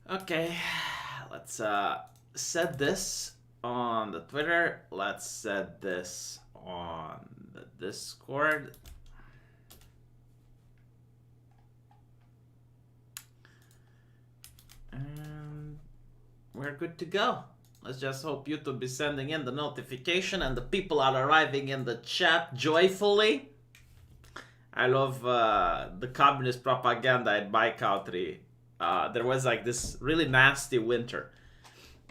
Okay, let's set this on the Twitter. Let's set this on the Discord. And we're good to go. Let's just hope YouTube is sending in the notification and the people are arriving in the chat joyfully. I love the communist propaganda in my country. There was like this really nasty winter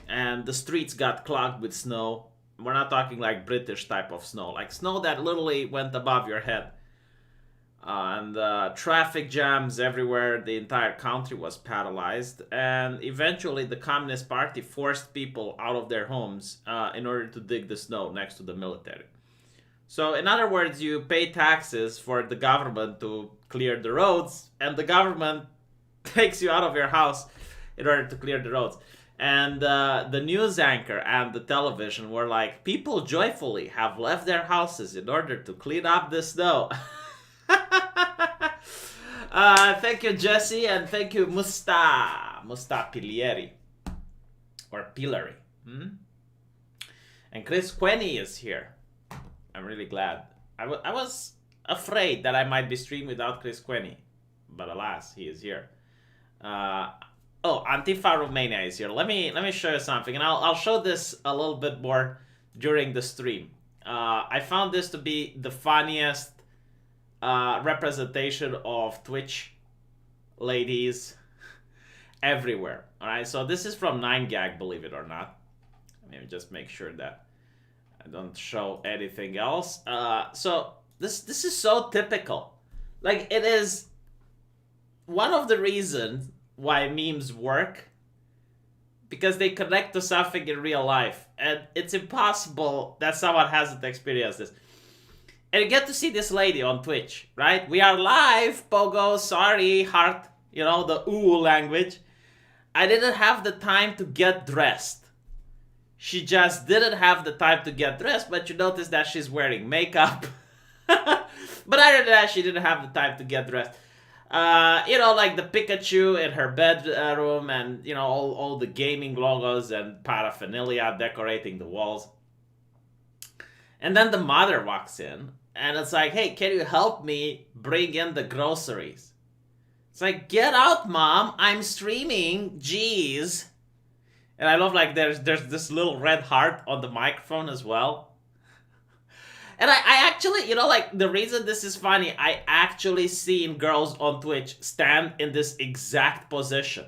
and the streets got clogged with snow. We're not talking like British type of snow, like snow that literally went above your head. And traffic jams everywhere. The entire country was paralyzed, and eventually the Communist Party forced people out of their homes in order to dig the snow next to the military. So in other words, you pay taxes for the government to clear the roads, and the government takes you out of your house in order to clear the roads. And the news anchor and the television were like, people joyfully have left their houses in order to clean up the snow. Thank you, Jesse, and thank you, Musta Pilieri, or Pilari. And Chris Quenny is here. I'm really glad. I was afraid that I might be streaming without Chris Quenny, but alas, he is here. Oh, Antifa Romania is here. Let me show you something, and I'll show this a little bit more during the stream. I found this to be the funniest representation of Twitch ladies everywhere. All right, so this is from 9gag, believe it or not. Let me just make sure that I don't show anything else. So this is so typical. Like, it is one of the reasons why memes work, because they connect to something in real life, and it's impossible that someone hasn't experienced this. And you get to see this lady on Twitch, right? We are live, Pogo, sorry, heart, you know, the ooh language. I didn't have the time to get dressed. She just didn't have the time to get dressed, but you notice that she's wearing makeup. But other than that, she didn't have the time to get dressed. You know, like the Pikachu in her bedroom, and, you know, all the gaming logos and paraphernalia decorating the walls. And then the mother walks in, and it's like, hey, can you help me bring in the groceries? It's like, get out, mom, I'm streaming, jeez. And I love, like, there's this little red heart on the microphone as well. And I actually, you know, like, the reason this is funny, I actually seen girls on Twitch stand in this exact position.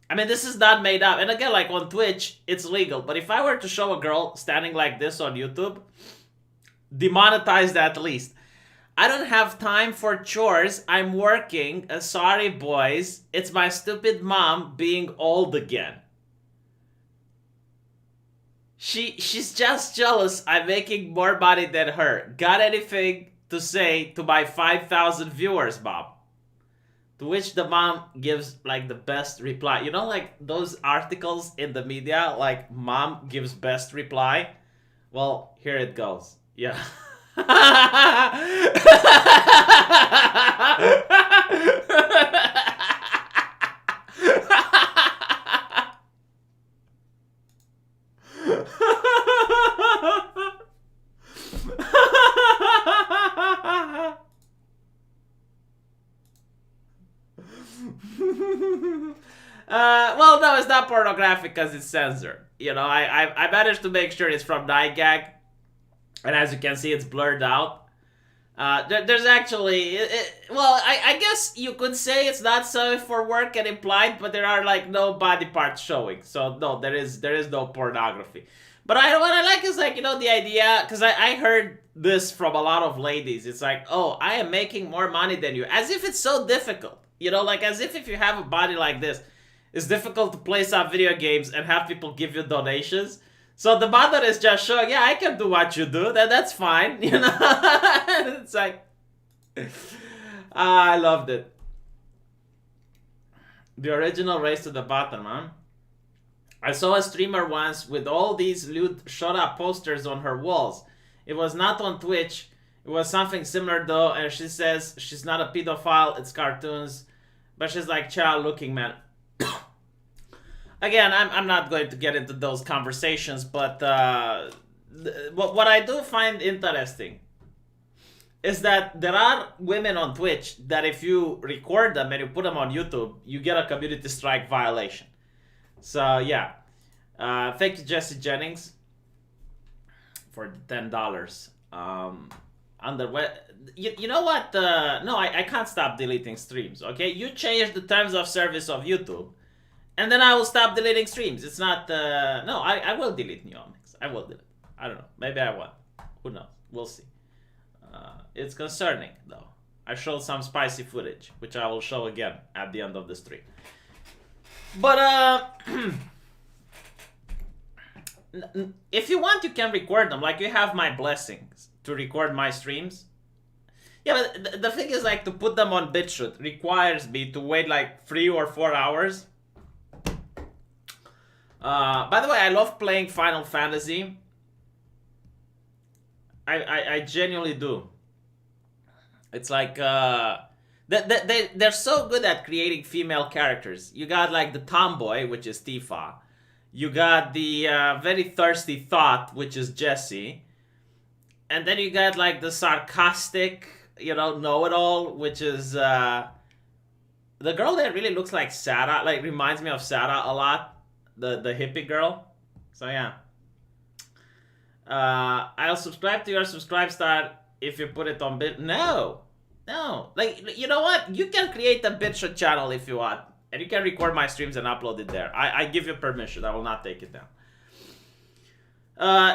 I mean, this is not made up. And again, like, on Twitch, it's legal. But if I were to show a girl standing like this on YouTube, demonetized at least. I don't have time for chores. I'm working. Sorry, boys. It's my stupid mom being old again. She's just jealous I'm making more money than her. Got anything to say to my 5,000 viewers, Mom? To which the mom gives, like, the best reply. You know, like, those articles in the media, like, mom gives best reply? Well, here it goes. Yeah. Well, no, it's not pornographic because it's censored. You know, I managed to make sure it's from 9gag, and as you can see, it's blurred out. There's actually, well, I guess you could say it's not safe for work and implied, but there are, like, no body parts showing. So no, there is no pornography. But what I like is, like, you know, the idea, because I heard this from a lot of ladies. It's like, oh, I am making more money than you, as if it's so difficult. You know, like, as if you have a body like this, it's difficult to play some video games and have people give you donations. So the mother is just showing, yeah, I can do what you do, that's fine, you know? It's like, I loved it. The original Race to the Bottom, huh? I saw a streamer once with all these lewd shut up posters on her walls. It was not on Twitch. It was something similar though, and she says she's not a pedophile, it's cartoons. But she's like child looking, man. Again, I'm not going to get into those conversations, but what I do find interesting is that there are women on Twitch that if you record them and you put them on YouTube, you get a community strike violation. So yeah, thank you Jesse Jennings for the $10. You know what? No, I can't stop deleting streams. Okay, you change the terms of service of YouTube, and then I will stop deleting streams. It's not. No, I will delete Neomix. I will delete. I don't know. Maybe I won't. Who knows? We'll see. It's concerning though. I showed some spicy footage, which I will show again at the end of the stream. But if you want, you can record them. Like you have my blessings to record my streams. Yeah, but the thing is, like, to put them on BitChute requires me to wait like 3 or 4 hours. By the way, I love playing Final Fantasy. I genuinely do. It's like they're so good at creating female characters. You got like the tomboy, which is Tifa. You got the very thirsty thought, which is Jessie. And then you got like the sarcastic, know-it-all, which is the girl that really looks like Sarah, like reminds me of Sarah a lot. The hippie girl. So yeah. I'll subscribe to your subscribe star if you put it on Bit. No. Like, you know what? You can create a BitChute channel if you want. And you can record my streams and upload it there. I give you permission. I will not take it down.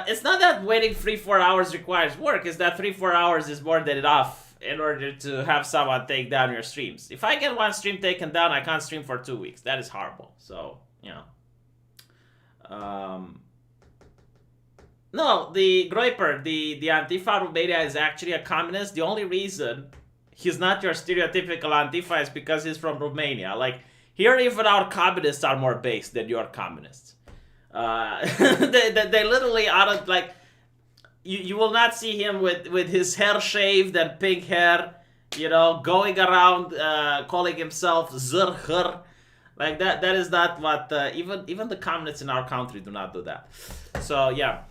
It's not that waiting 3-4 hours requires work. It's that 3-4 hours is more than enough in order to have someone take down your streams. If I get one stream taken down, I can't stream for 2 weeks. That is horrible. So, no, the Groiper, the Antifa Romania is actually a communist. The only reason he's not your stereotypical Antifa is because he's from Romania. Like, here even our communists are more based than your communists. They literally are like, you will not see him with his hair shaved and pink hair, going around calling himself Zerher. Like that is not what even the communists in our country do not do that. So yeah,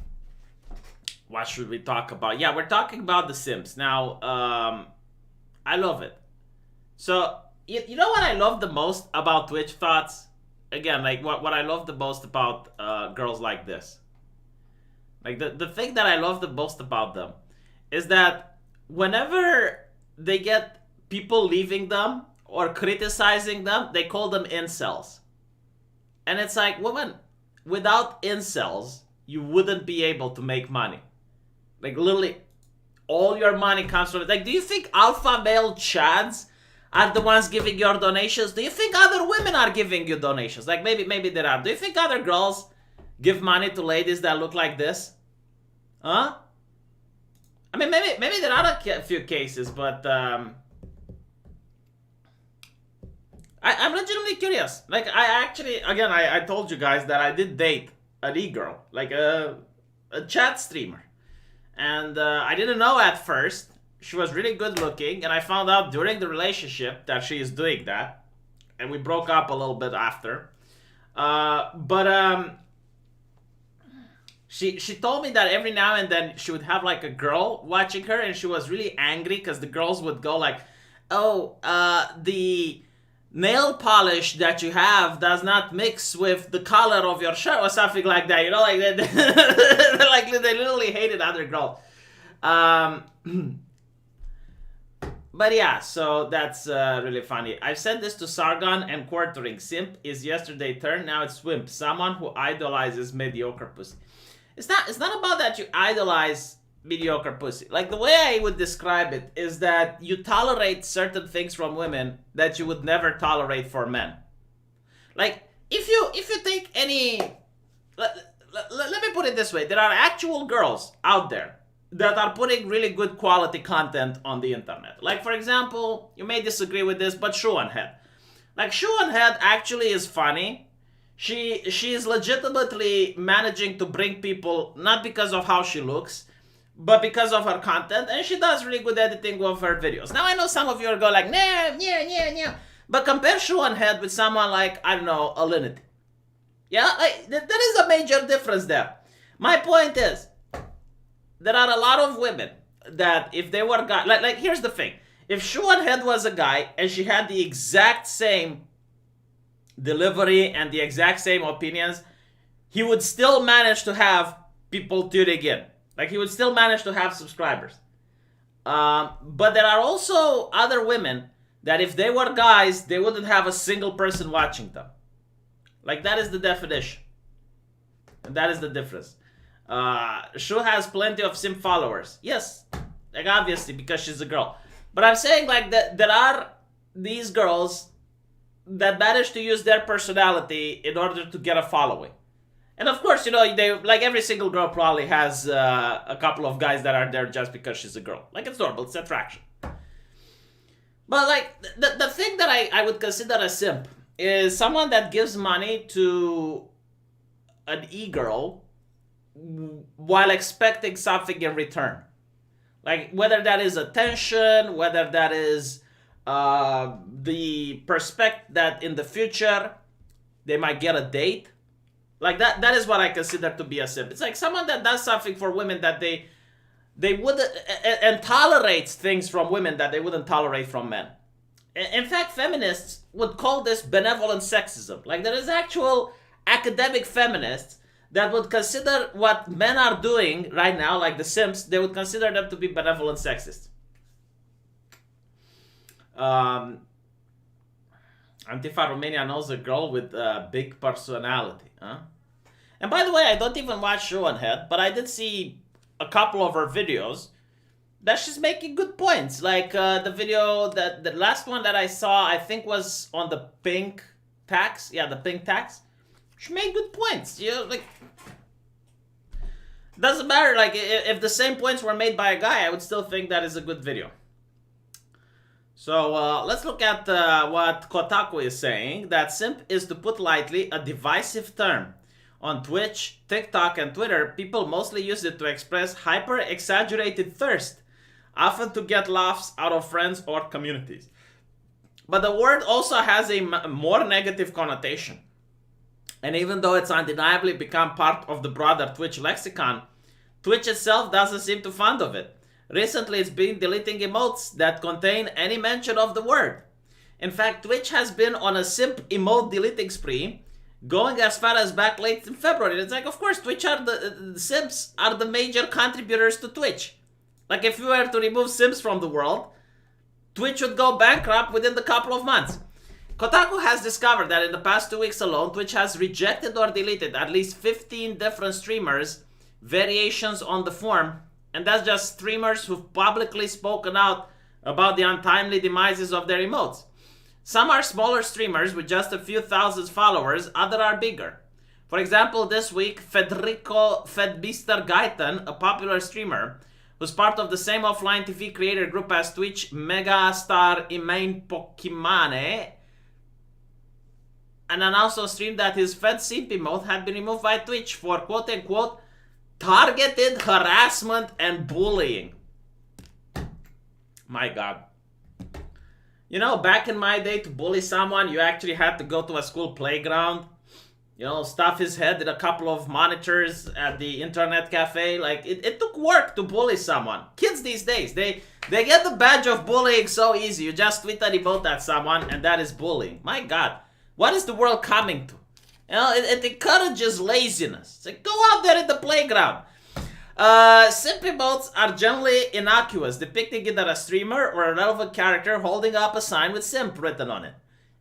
what should we talk about? Yeah, we're talking about the Sims now. I love it. So you know what I love the most about Twitch thoughts? Again, like what I love the most about girls like this. Like the thing that I love the most about them is that whenever they get people leaving them or criticizing them, they call them incels. And it's like, woman, without incels, you wouldn't be able to make money. Like literally, all your money comes from it. Like, do you think alpha male chads are the ones giving your donations? Do you think other women are giving you donations? Like maybe there are. Do you think other girls give money to ladies that look like this? Huh? I mean, maybe there are a few cases, but I'm legitimately curious. Like, I actually, again, I told you guys that I did date an e-girl, like a chat streamer. And I didn't know at first. She was really good looking, and I found out during the relationship that she is doing that. And we broke up a little bit after. She told me that every now and then she would have like a girl watching her, and she was really angry because the girls would go like, oh, the nail polish that you have does not mix with the color of your shirt or something like that, like that. Like they literally hated other girls. But yeah, so that's really funny. I've said this to Sargon and Quartering. Simp is yesterday turn, now it's Swimp. Someone who idolizes mediocre pussy. It's not about that you idolize mediocre pussy. Like, the way I would describe it is that you tolerate certain things from women that you would never tolerate for men. Like, if you take any... Let me put it this way. There are actual girls out there that are putting really good quality content on the internet. Like, for example, you may disagree with this, but Shoe on Head. Like, Shoe on Head actually is funny. She is legitimately managing to bring people, not because of how she looks, but because of her content, and she does really good editing of her videos. Now, I know some of you are going like, nah, yeah. But compare Shoe on Head with someone like, I don't know, Alinity. Yeah, like, there is a major difference there. My point is, there are a lot of women that if they were guys, like here's the thing. If Shoe on Head was a guy and she had the exact same delivery and the exact same opinions, he would still manage to have people tuning in. Like, he would still manage to have subscribers. But there are also other women that if they were guys, they wouldn't have a single person watching them. Like, that is the definition. And that is the difference. Shu has plenty of simp followers. Yes, like obviously because she's a girl. But I'm saying like that there are these girls that manage to use their personality in order to get a following. And of course, you know, they like every single girl probably has a couple of guys that are there just because she's a girl. Like, it's normal, it's attraction. But like the thing that I would consider a simp is someone that gives money to an e-girl while expecting something in return. Like, whether that is attention, whether that is the perspective that in the future they might get a date. Like, that is what I consider to be a simp. It's like someone that does something for women that they wouldn't, and tolerates things from women that they wouldn't tolerate from men. In fact, feminists would call this benevolent sexism. Like, there is actual academic feminists that would consider what men are doing right now, like the simps, they would consider them to be benevolent sexists. Antifa Romania knows a girl with a big personality, huh? And by the way, I don't even watch Shoe on Head, but I did see a couple of her videos that she's making good points. Like the video, that the last one that I saw, I think was on the pink tax. Yeah, the pink tax. She made good points. You know, like, doesn't matter. Like, if the same points were made by a guy, I would still think that is a good video. So let's look at what Kotaku is saying. That simp is, to put lightly, a divisive term. On Twitch, TikTok, and Twitter, people mostly use it to express hyper-exaggerated thirst, often to get laughs out of friends or communities. But the word also has a more negative connotation. And even though it's undeniably become part of the broader Twitch lexicon, Twitch itself doesn't seem too fond of it. Recently, it's been deleting emotes that contain any mention of the word. In fact, Twitch has been on a simp emote deleting spree, going as far as back late in February. It's like, of course, Twitch are the simps are the major contributors to Twitch. Like, if you were to remove simps from the world, Twitch would go bankrupt within a couple of months. Kotaku has discovered that in the past 2 weeks alone, Twitch has rejected or deleted at least 15 different streamers' variations on the form. And that's just streamers who've publicly spoken out about the untimely demises of their emotes. Some are smaller streamers with just a few thousand followers, others are bigger. For example, this week, Federico Fedbister Gaitan, a popular streamer, who's part of the same offline TV creator group as Twitch megastar Imain Pokimane, and announced on stream that his Fed simp emote had been removed by Twitch for quote-unquote targeted harassment and bullying. My God. You know, back in my day, to bully someone, you actually had to go to a school playground, you know, stuff his head in a couple of monitors at the internet cafe. Like, it took work to bully someone. Kids these days, they get the badge of bullying so easy. You just tweet an emote at someone and that is bullying. My God, what is the world coming to? You know, it encourages laziness. It's like, go out there in the playground. Simp emotes are generally innocuous, depicting either a streamer or a relevant character holding up a sign with simp written on it.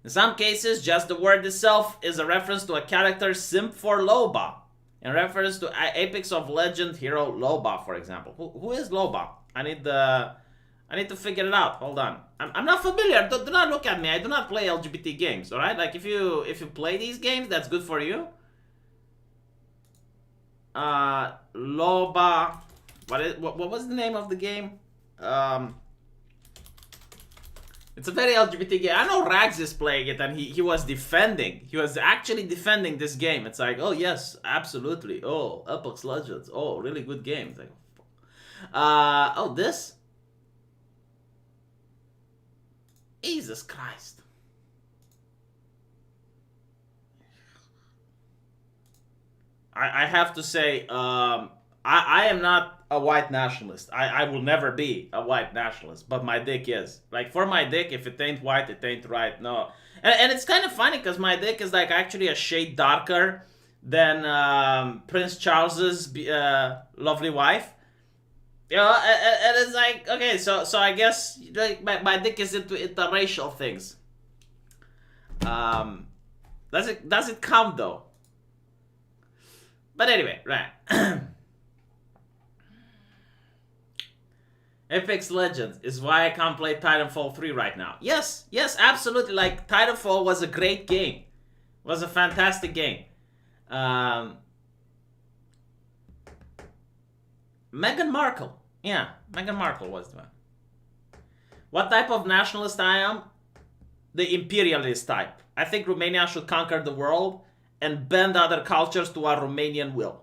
In some cases, just the word itself is a reference to a character, simp for Loba, in reference to Apex of Legend hero Loba, for example. Who is Loba? I need to figure it out. Hold on. I'm not familiar. Do not look at me. I do not play LGBT games, alright? Like, if you play these games, that's good for you. Loba what was the name of the game? It's a very LGBT game. I know Rags is playing it, and he was defending. He was actually defending this game. It's like, oh yes, absolutely. Oh, Apex Legends. Oh, really good game. It's like, oh, this. Jesus Christ. I have to say, I am not a white nationalist. I will never be a white nationalist, but my dick is. Like, for my dick, if it ain't white, it ain't right. No. And it's kind of funny because my dick is like actually a shade darker than Prince Charles's lovely wife. You know, and it's like, okay, so I guess like my dick is into interracial things. Does it count though? But anyway, right. Apex Legends is why I can't play Titanfall 3 right now. Yes, absolutely. Like, Titanfall was a great game. It was a fantastic game. Meghan Markle. Yeah, Meghan Markle was the one. What type of nationalist I am? The imperialist type. I think Romania should conquer the world and bend other cultures to our Romanian will.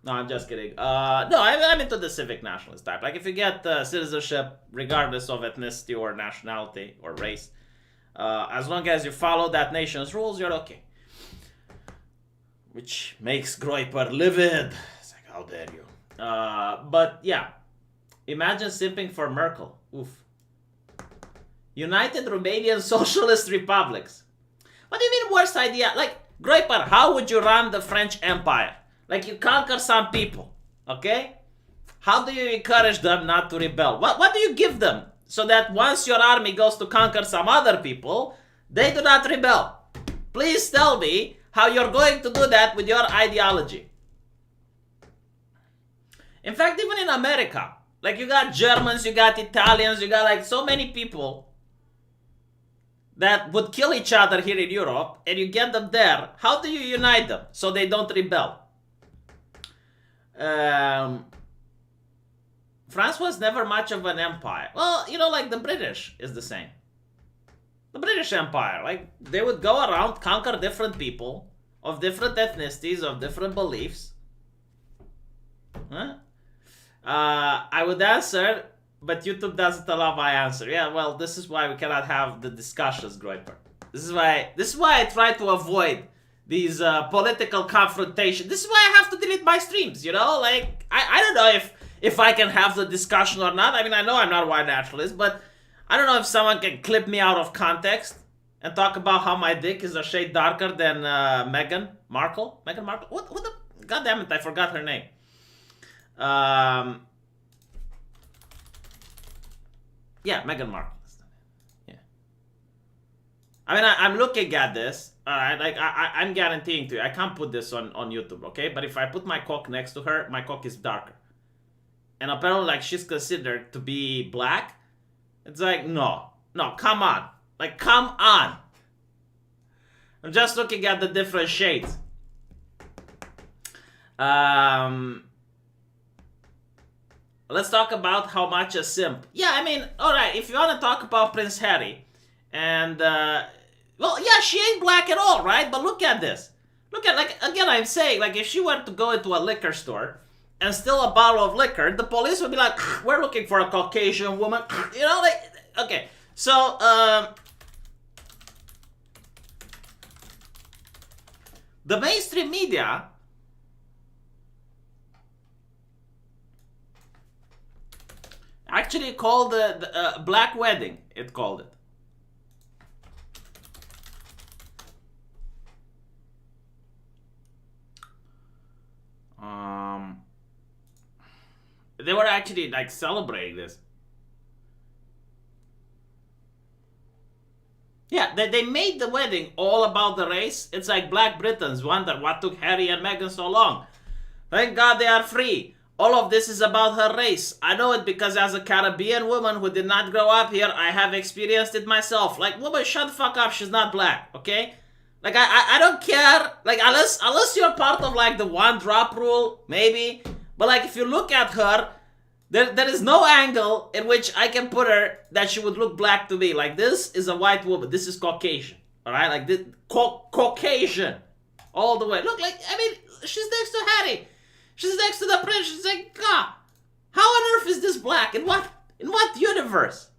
No, I'm just kidding. No, I'm into the civic nationalist type. Like, if you get citizenship, regardless of ethnicity or nationality or race, as long as you follow that nation's rules, you're okay. Which makes Groiper livid. It's like, how dare you. But, yeah. Imagine simping for Merkel. Oof. United Romanian Socialist Republics. What do you mean worst idea? Like, Groiper, how would you run the French Empire? Like, you conquer some people, okay? How do you encourage them not to rebel? What do you give them so that once your army goes to conquer some other people, they do not rebel? Please tell me how you're going to do that with your ideology. In fact, even in America, like, you got Germans, you got Italians, you got like so many people that would kill each other here in Europe, and you get them there. How do you unite them so they don't rebel? France was never much of an empire. Well, you know, like the British is the same. The British Empire, like, they would go around, conquer different people of different ethnicities, of different beliefs. Huh? I would answer, but YouTube doesn't allow my answer. Yeah, well, this is why we cannot have the discussions, Groiper. This is why I try to avoid these political confrontation. This is why I have to delete my streams, you know? Like, I don't know if I can have the discussion or not. I mean, I know I'm not a white nationalist, but I don't know if someone can clip me out of context and talk about how my dick is a shade darker than Meghan Markle. Meghan Markle? What the? God damn it, I forgot her name. Yeah, Meghan Markle. Yeah. I mean, I'm looking at this. Alright, like, I'm guaranteeing to you, I can't put this on YouTube, okay? But if I put my cock next to her, my cock is darker. And apparently, like, she's considered to be black. It's like, no, come on. Like, come on. I'm just looking at the different shades. Let's talk about how much a simp. Yeah, I mean, alright, if you want to talk about Prince Harry, and, well, yeah, she ain't black at all, right? But look at this. Look at, like, again, I'm saying, like, if she were to go into a liquor store and steal a bottle of liquor, the police would be like, we're looking for a Caucasian woman. You know, like, okay. So, the mainstream media actually called the Black Wedding, it called it. They were actually, like, celebrating this. Yeah, they made the wedding all about the race. It's like Black Britons wonder what took Harry and Meghan so long. Thank God they are free. All of this is about her race. I know it because as a Caribbean woman who did not grow up here, I have experienced it myself. Like, woman, shut the fuck up. She's not black, okay? Like, I don't care. Like, unless you're part of, like, the one drop rule, maybe. But like if you look at her, there is no angle in which I can put her that she would look black to me. Like this is a white woman. This is Caucasian. All right, like this Caucasian, all the way. Look, like I mean, she's next to Harry. She's next to the prince. She's like, God, how on earth is this black? In what universe?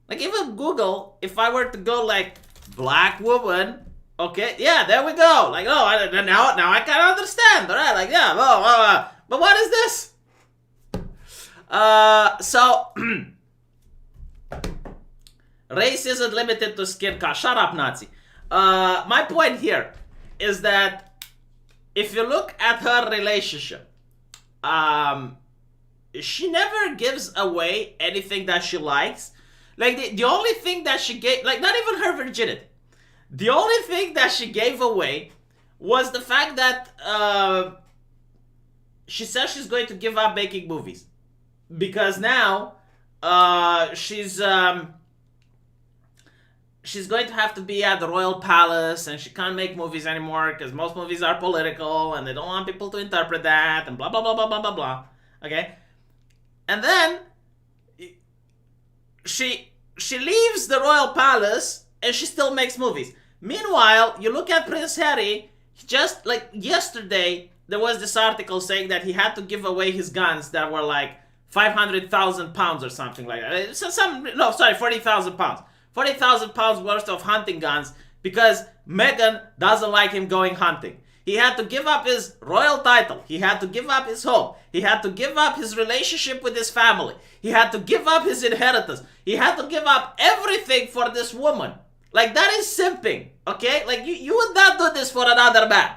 Like even Google, if I were to go like black woman, okay, yeah, there we go. Like, oh, now I can understand. All right, like yeah, but what is this? So race isn't limited to skin color. Shut up, Nazi. My point here is that if you look at her relationship, she never gives away anything that she likes. Like the only thing that she gave, like not even her virginity, the only thing that she gave away was the fact that she says she's going to give up making movies because now she's going to have to be at the royal palace and she can't make movies anymore because most movies are political and they don't want people to interpret that and blah blah blah blah blah blah blah. Okay, and then she leaves the royal palace and she still makes movies. Meanwhile, you look at Prince Harry. Just like yesterday, there was this article saying that he had to give away his guns that were like 500,000 pounds or something like that. So 40,000 pounds. 40,000 pounds worth of hunting guns because Meghan doesn't like him going hunting. He had to give up his royal title. He had to give up his home. He had to give up his relationship with his family. He had to give up his inheritance. He had to give up everything for this woman. Like that is simping, okay? Like you would not do this for another man.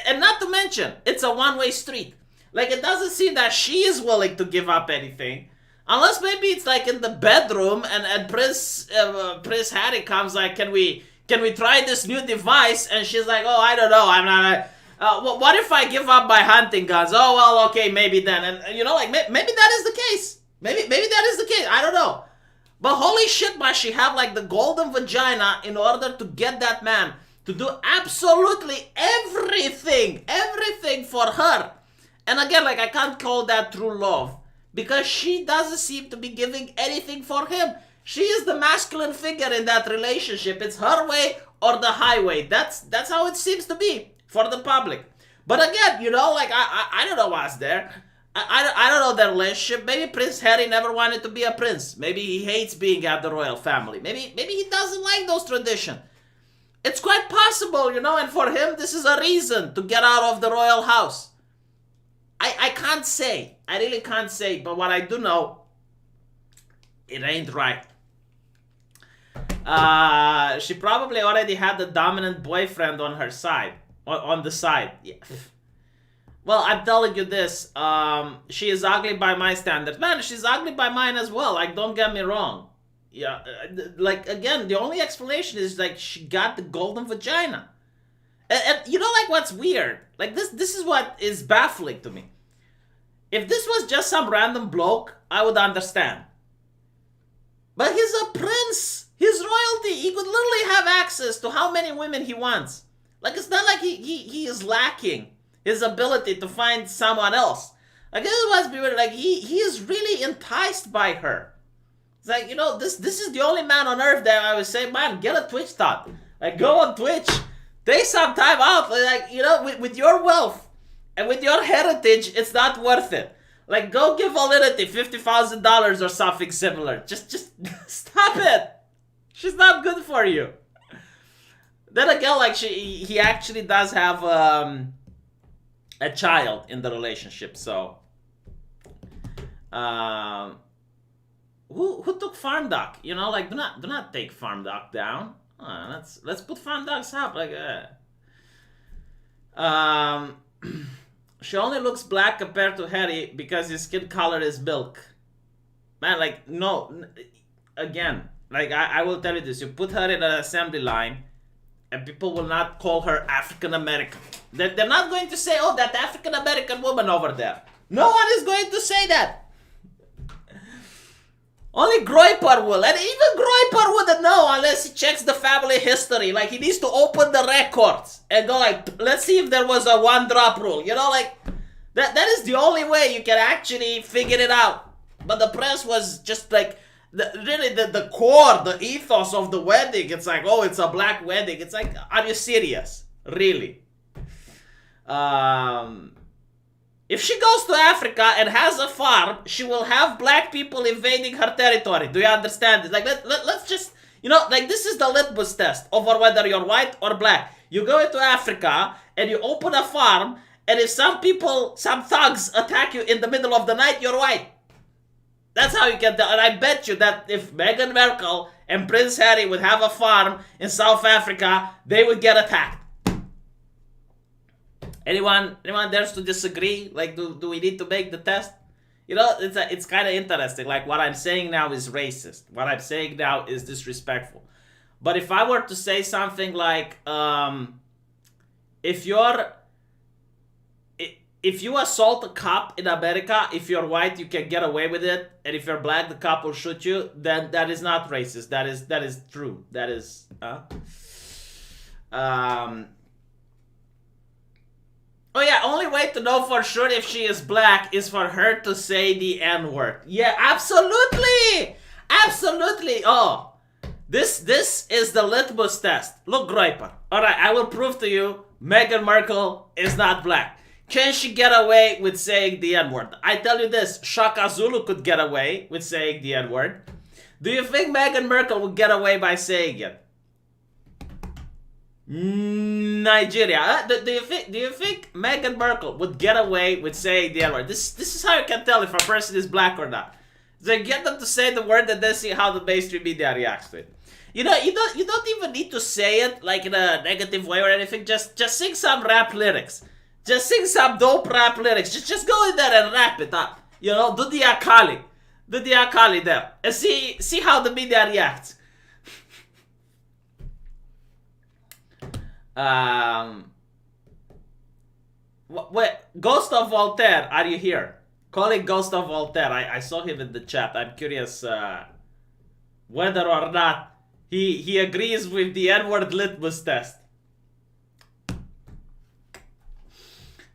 And not to mention, it's a one-way street. Like it doesn't seem that she is willing to give up anything. Unless maybe it's like in the bedroom and Prince Harry comes like, can we try this new device? And she's like, oh, I don't know. I'm not. What if I give up my hunting guns? Oh, well, okay, maybe then. And you know, like maybe that is the case. Maybe that is the case. I don't know. But holy shit, must she have like the golden vagina in order to get that man to do absolutely everything for her. And again, like I can't call that true love because she doesn't seem to be giving anything for him. She is the masculine figure in that relationship. It's her way or the highway. That's how it seems to be for the public. But again, you know, like I don't know what's there. I don't know their relationship. Maybe Prince Harry never wanted to be a prince. Maybe he hates being at the royal family. Maybe he doesn't like those traditions. It's quite possible, you know, and for him this is a reason to get out of the royal house. I can't say. I really can't say, but what I do know, it ain't right. She probably already had the dominant boyfriend on her side. On the side. Yeah. Well, I'm telling you this. She is ugly by my standards. Man, she's ugly by mine as well. Like, don't get me wrong. Yeah. Like, again, the only explanation is, like, she got the golden vagina. And you know, like, what's weird? Like, this is what is baffling to me. If this was just some random bloke, I would understand. But he's a prince. He's royalty. He could literally have access to how many women he wants. Like, it's not like he is lacking his ability to find someone else. Like, this must be weird. Like, he is really enticed by her. It's like, you know, this is the only man on earth that I would say, man, get a Twitch thought. Like, go on Twitch. Take some time out. Like, you know, with your wealth and with your heritage, it's not worth it. Like, go give Validity $50,000 or something similar. Just stop it. She's not good for you. Then again, like, he actually does have a child in the relationship, so who took Farm Doc? You know, like, do not take Farm Doc down. Let's put Farm Docs up. Like, she only looks black compared to Harry because his skin color is milk. Man, like, no. Again, like, I will tell you this. You put her in an assembly line and people will not call her African American. They're not going to say, oh, that African American woman over there. No one is going to say that. Only Groyper will. And even Groyper wouldn't know unless he checks the family history. Like, he needs to open the records and go like, let's see if there was a one-drop rule. You know, like, That is the only way you can actually figure it out. But the press was just like really the core, the ethos of the wedding. It's like, oh, it's a black wedding. It's like, are you serious? Really? If she goes to Africa and has a farm, she will have black people invading her territory. Do you understand it? Like, let's just, like this is the litmus test over whether you're white or black. You go into Africa and you open a farm, and if some thugs attack you in the middle of the night, you're white. That's how you can tell. And I bet you that if Meghan Markle and Prince Harry would have a farm in South Africa, they would get attacked. Anyone dares to disagree? Like, do we need to make the test? It's kind of interesting. Like, what I'm saying now is racist. What I'm saying now is disrespectful. But if I were to say something like, if you assault a cop in America, if you're white, you can get away with it, and if you're black, the cop will shoot you. Then that is not racist. That is true. That is. Oh yeah, only way to know for sure if she is black is for her to say the N-word. Yeah, absolutely! Absolutely! Oh, this is the litmus test. Look, Groiper. Alright, I will prove to you Meghan Markle is not black. Can she get away with saying the N-word? I tell you this, Shaka Zulu could get away with saying the N-word. Do you think Meghan Markle would get away by saying it? Nigeria. Do you think Meghan Markle would get away with saying the N-word? This is how you can tell if a person is black or not. They get them to say the word and then see how the mainstream media reacts to it. You don't even need to say it like in a negative way or anything. Just sing some rap lyrics. Just sing some dope rap lyrics. Just go in there and rap it up. Do the Akali. Do the Akali there. And see how the media reacts. Wait, Ghost of Voltaire, are you here? Calling Ghost of Voltaire. I saw him in the chat. I'm curious whether or not he agrees with the N-word litmus test.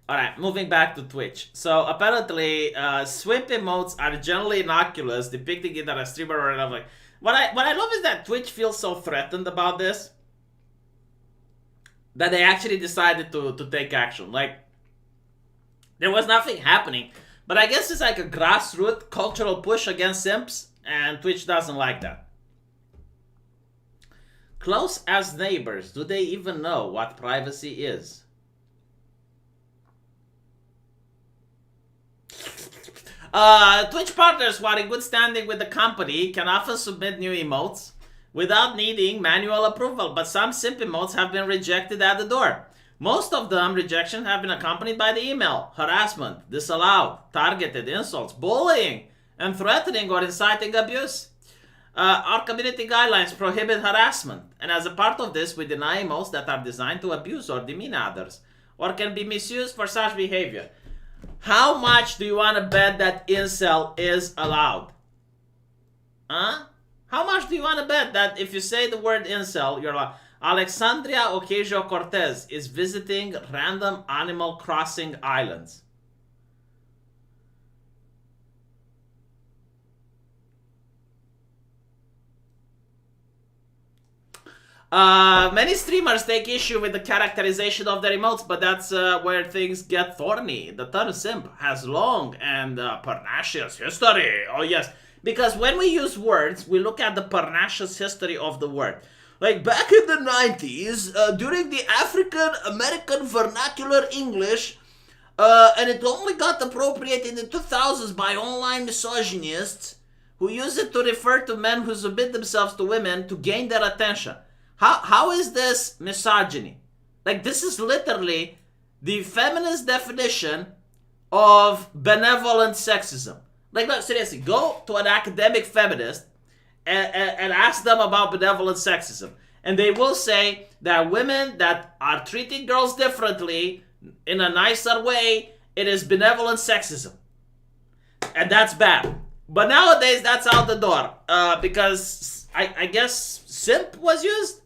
Alright, moving back to Twitch. So apparently, swimp emotes are generally innocuous, depicting either a streamer or another. What I love is that Twitch feels so threatened about this that they actually decided to take action. Like, there was nothing happening, but I guess it's like a grassroots cultural push against simps, and Twitch doesn't like that. Close as neighbors, do they even know what privacy is? Twitch partners who are in good standing with the company can often submit new emotes without needing manual approval, but some simp emotes have been rejected at the door. Most of them rejections have been accompanied by the email, harassment, disallowed, targeted insults, bullying, and threatening or inciting abuse. Our community guidelines prohibit harassment, and as a part of this, we deny emotes that are designed to abuse or demean others, or can be misused for such behavior. How much do you want to bet that incel is allowed? Huh? How much do you want to bet that if you say the word incel, you're like, Alexandria Ocasio-Cortez is visiting random Animal Crossing islands? Many streamers take issue with the characterization of their emotes, but that's where things get thorny. The term simp has long and pernicious history. Oh yes. Because when we use words, we look at the pernicious history of the word. Like back in the 90s, during the African-American vernacular English, and it only got appropriated in the 2000s by online misogynists who use it to refer to men who submit themselves to women to gain their attention. How is this misogyny? Like, this is literally the feminist definition of benevolent sexism. Like, no, seriously, go to an academic feminist and ask them about benevolent sexism. And they will say that women that are treating girls differently in a nicer way, it is benevolent sexism. And that's bad. But nowadays, that's out the door. Because I guess simp was used.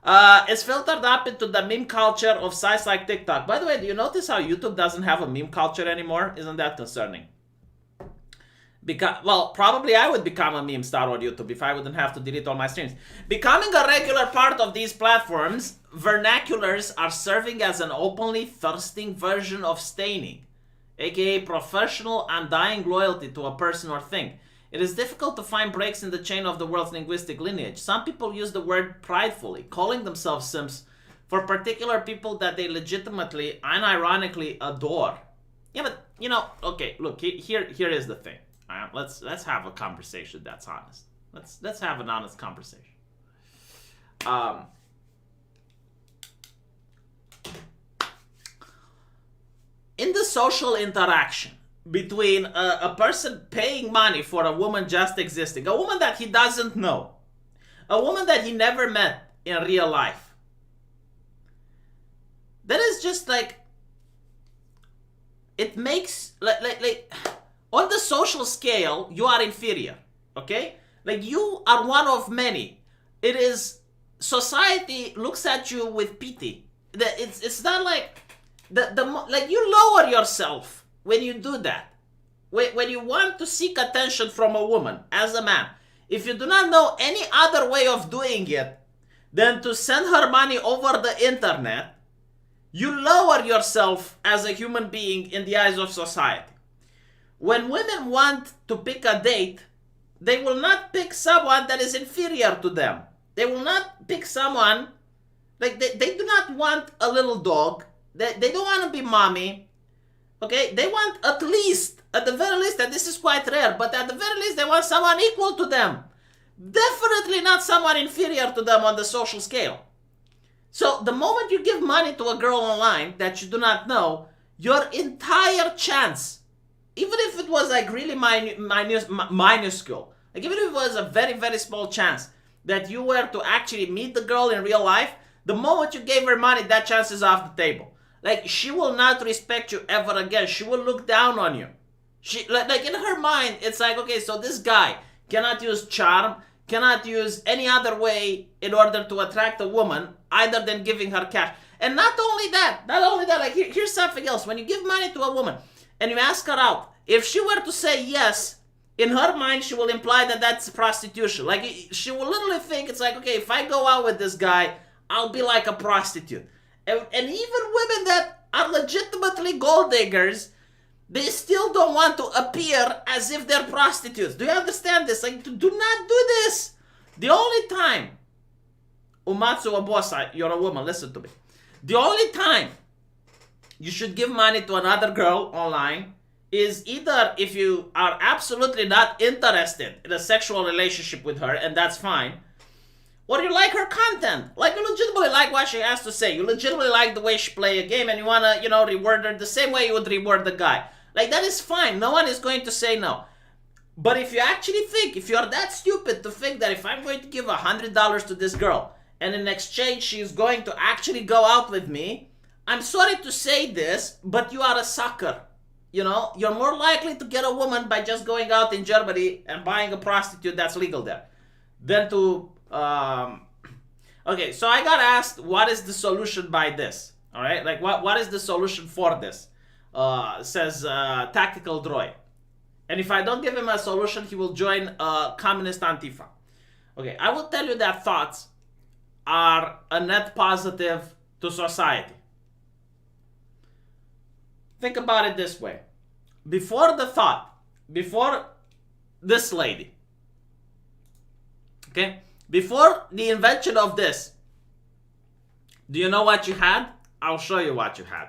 It's filtered up into the meme culture of sites like TikTok. By the way, do you notice how YouTube doesn't have a meme culture anymore? Isn't that concerning? Because, well, probably I would become a meme star on YouTube if I wouldn't have to delete all my streams. Becoming a regular part of these platforms, vernaculars are serving as an openly thirsting version of staining, aka professional undying loyalty to a person or thing. It is difficult to find breaks in the chain of the world's linguistic lineage. Some people use the word pridefully, calling themselves simps for particular people that they legitimately, unironically adore. Yeah, but, you know, okay, look, here is the thing. Let's have a conversation that's honest. Let's have an honest conversation. In the social interaction between a person paying money for a woman just existing, a woman that he doesn't know, a woman that he never met in real life, that is just like, it makes like on the social scale, you are inferior, okay? Like, you are one of many. It is, society looks at you with pity. It's not like, like, you lower yourself when you do that. When you want to seek attention from a woman, as a man, if you do not know any other way of doing it than to send her money over the internet, you lower yourself as a human being in the eyes of society. When women want to pick a date, they will not pick someone that is inferior to them. They will not pick someone, like, they do not want a little dog. They don't want to be mommy. Okay? They want at the very least, and this is quite rare, but at the very least, they want someone equal to them. Definitely not someone inferior to them on the social scale. So the moment you give money to a girl online that you do not know, your entire chance, even if it was like really minuscule, like even if it was a very, very small chance that you were to actually meet the girl in real life, the moment you gave her money, that chance is off the table. Like, she will not respect you ever again. She will look down on you. She, like in her mind, it's like, okay, so this guy cannot use charm, cannot use any other way in order to attract a woman other than giving her cash. And not only that, like here's something else. When you give money to a woman and you ask her out, if she were to say yes, in her mind, she will imply that that's prostitution. Like, she will literally think, it's like, okay, if I go out with this guy, I'll be like a prostitute. And even women that are legitimately gold diggers, they still don't want to appear as if they're prostitutes. Do you understand this? Like, do not do this. The only time, Umatsu Abosa, you're a woman, listen to me. The only time you should give money to another girl online is either if you are absolutely not interested in a sexual relationship with her, and that's fine, or you like her content. Like, you legitimately like what she has to say. You legitimately like the way she play a game, and you want to, reward her the same way you would reward the guy. Like, that is fine. No one is going to say no. But if you actually think, if you're that stupid to think that if I'm going to give $100 to this girl, and in exchange she's going to actually go out with me, I'm sorry to say this, but you are a sucker. You're more likely to get a woman by just going out in Germany and buying a prostitute that's legal there than to... Okay, so I got asked, what is the solution by this? All right, like what is the solution for this? Says Tactical Droid. And if I don't give him a solution, he will join Communist Antifa. Okay, I will tell you that thoughts are a net positive to society. Think about it this way. Before this lady, okay, before the invention of this, do you know what you had? I'll show you what you had.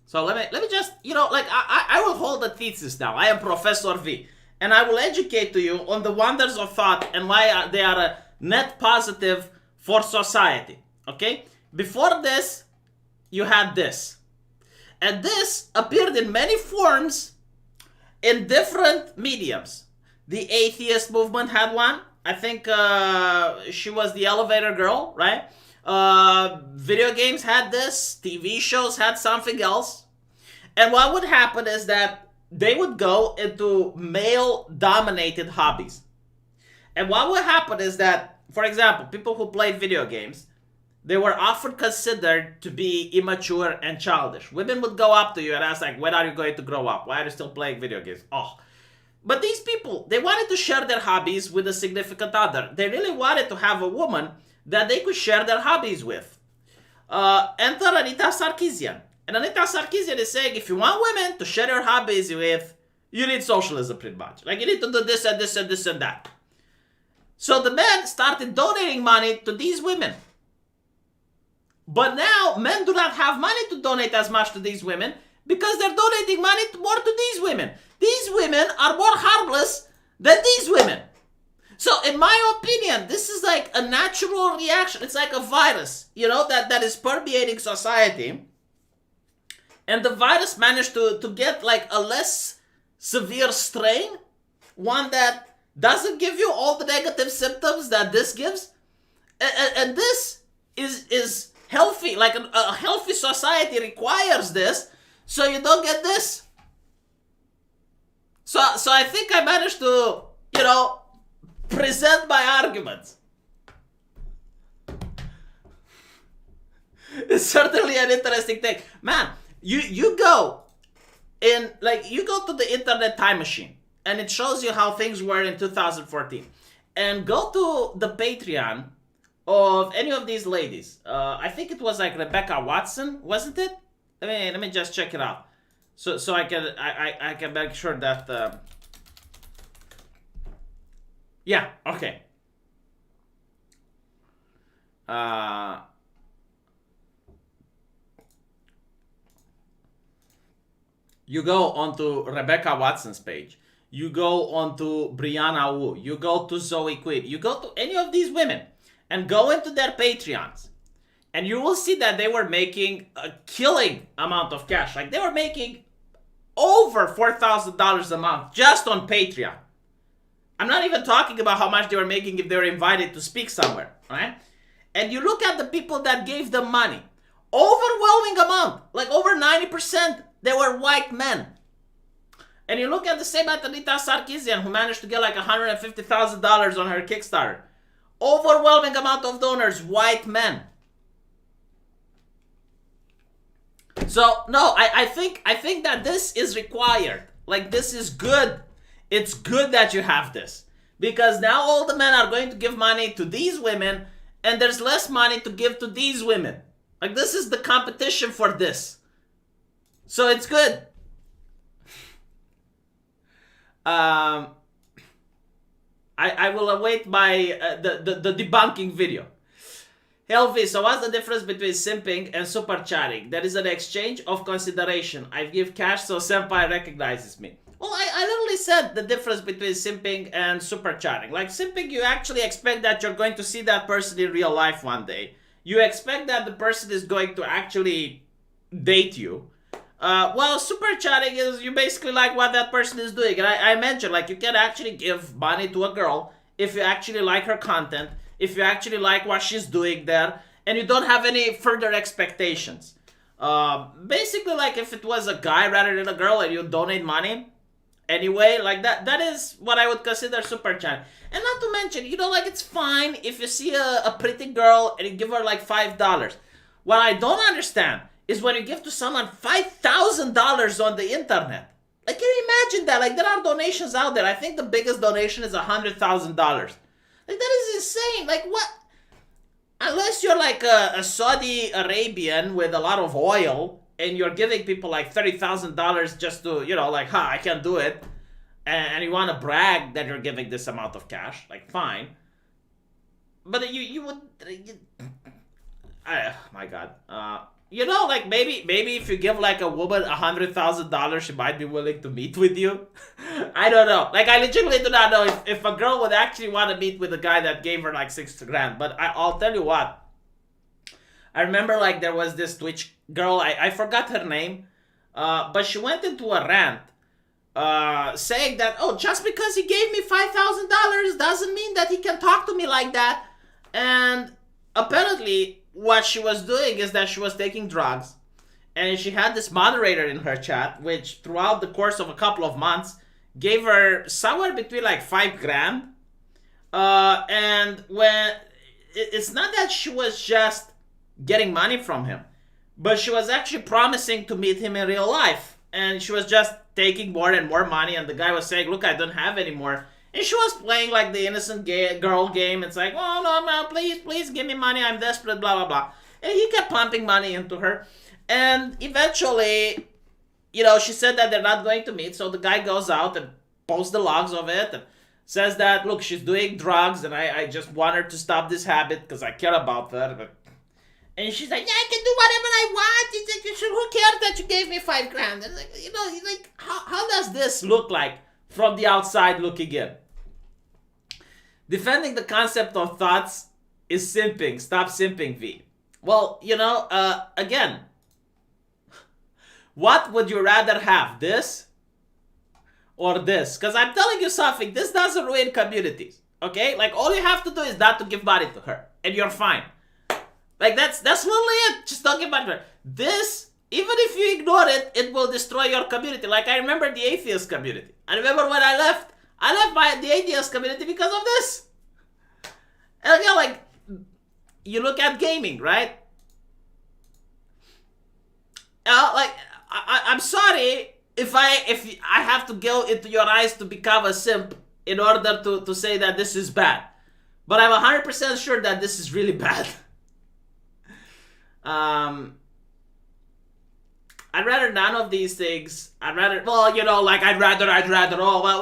So let me just, I will hold a thesis now. I am Professor V. And I will educate to you on the wonders of thought and why they are a net positive for society. Okay? Before this, you had this. And this appeared in many forms in different mediums. The atheist movement had one. I think she was the elevator girl, right? Video games had this. TV shows had something else. And what would happen is that they would go into male-dominated hobbies. And what would happen is that, for example, people who played video games, they were often considered to be immature and childish. Women would go up to you and ask, like, when are you going to grow up? Why are you still playing video games? Oh. But these people, they wanted to share their hobbies with a significant other. They really wanted to have a woman that they could share their hobbies with. Enter Anita Sarkeesian. And Anita Sarkeesian is saying, if you want women to share your hobbies with, you need socialism pretty much. Like, you need to do this and this and this and that. So the men started donating money to these women. But now men do not have money to donate as much to these women because they're donating money more to these women. These women are more harmless than these women. So in my opinion, this is like a natural reaction. It's like a virus, you know, that is permeating society. And the virus managed to get like a less severe strain, one that doesn't give you all the negative symptoms that this gives. And this is healthy. Like a healthy society requires this, so you don't get this. So I think I managed to, you know, present my arguments. It's certainly an interesting thing. Man, you go in, like, you go to the internet time machine and it shows you how things were in 2014. And go to the Patreon of any of these ladies. I think it was like Rebecca Watson, wasn't it? Let me just check it out. So I can make sure that yeah, okay. You go onto Rebecca Watson's page. You go onto Brianna Wu. You go to Zoe Quinn. You go to any of these women and go into their Patreons. And you will see that they were making a killing amount of cash. Like, they were making over $4,000 a month just on Patreon. I'm not even talking about how much they were making if they were invited to speak somewhere, right? And you look at the people that gave them money. Overwhelming amount, like over 90%, they were white men. And you look at the same Anita Sarkeesian, who managed to get like $150,000 on her Kickstarter. Overwhelming amount of donors, white men. So no, I think that this is required. Like, this is good. It's good that you have this, because now all the men are going to give money to these women, and there's less money to give to these women. Like, this is the competition for this. So it's good. I will await my the debunking video. Helvi, so what's the difference between simping and super chatting? There is an exchange of consideration. I give cash so senpai recognizes me. Well, I literally said the difference between simping and super chatting. Like, simping, you actually expect that you're going to see that person in real life one day. You expect that the person is going to actually date you. Well, super chatting is you basically like what that person is doing. And I mentioned, like, you can actually give money to a girl if you actually like her content, if you actually like what she's doing there, and you don't have any further expectations. Basically, like, if it was a guy rather than a girl and you donate money anyway, like, that is what I would consider super chatting. And not to mention, you know, like, it's fine if you see a pretty girl and you give her like $5. What I don't understand is when you give to someone $5,000 on the internet. Like, can you imagine that? Like, there are donations out there. I think the biggest donation is $100,000. Like, that is insane. Like, what? Unless you're like a Saudi Arabian with a lot of oil and you're giving people like $30,000 just to, you know, like, I can do it. And you want to brag that you're giving this amount of cash. Like, fine. But you would... my God. You know, like, maybe if you give like a woman $100,000, she might be willing to meet with you. I don't know. Like, I legitimately do not know if a girl would actually want to meet with a guy that gave her like $6,000. But I'll tell you what. I remember, like, there was this Twitch girl. I forgot her name. But she went into a rant saying that, oh, just because he gave me $5,000 doesn't mean that he can talk to me like that. And apparently what she was doing is that she was taking drugs, and she had this moderator in her chat, which throughout the course of a couple of months gave her somewhere between like 5 grand. And when it's not that she was just getting money from him, but she was actually promising to meet him in real life, and she was just taking more and more money. And the guy was saying, "Look, I don't have any more." And she was playing like the innocent girl game. It's like, "Oh no, no, please give me money. I'm desperate." Blah blah blah. And he kept pumping money into her, and eventually, she said that they're not going to meet. So the guy goes out and posts the logs of it and says that, look, she's doing drugs, and I just want her to stop this habit because I care about her. And she's like, yeah, I can do whatever I want. It's like, who cares that you gave me 5 grand? And how does this look like from the outside looking in? Defending the concept of thoughts is simping. Stop simping, V. Well, again, what would you rather have, this or this? Because I'm telling you something, this doesn't ruin communities, okay? Like, all you have to do is not to give money to her, and you're fine. Like, that's literally it. Just don't give money to her. This, even if you ignore it, it will destroy your community. Like, I remember the atheist community. I remember when I left the atheist community because of this. And again, like, you look at gaming, right? I'm sorry if I have to go into your eyes to become a simp in order to say that this is bad. But I'm 100% sure that this is really bad. I'd rather none of these things. I'd rather,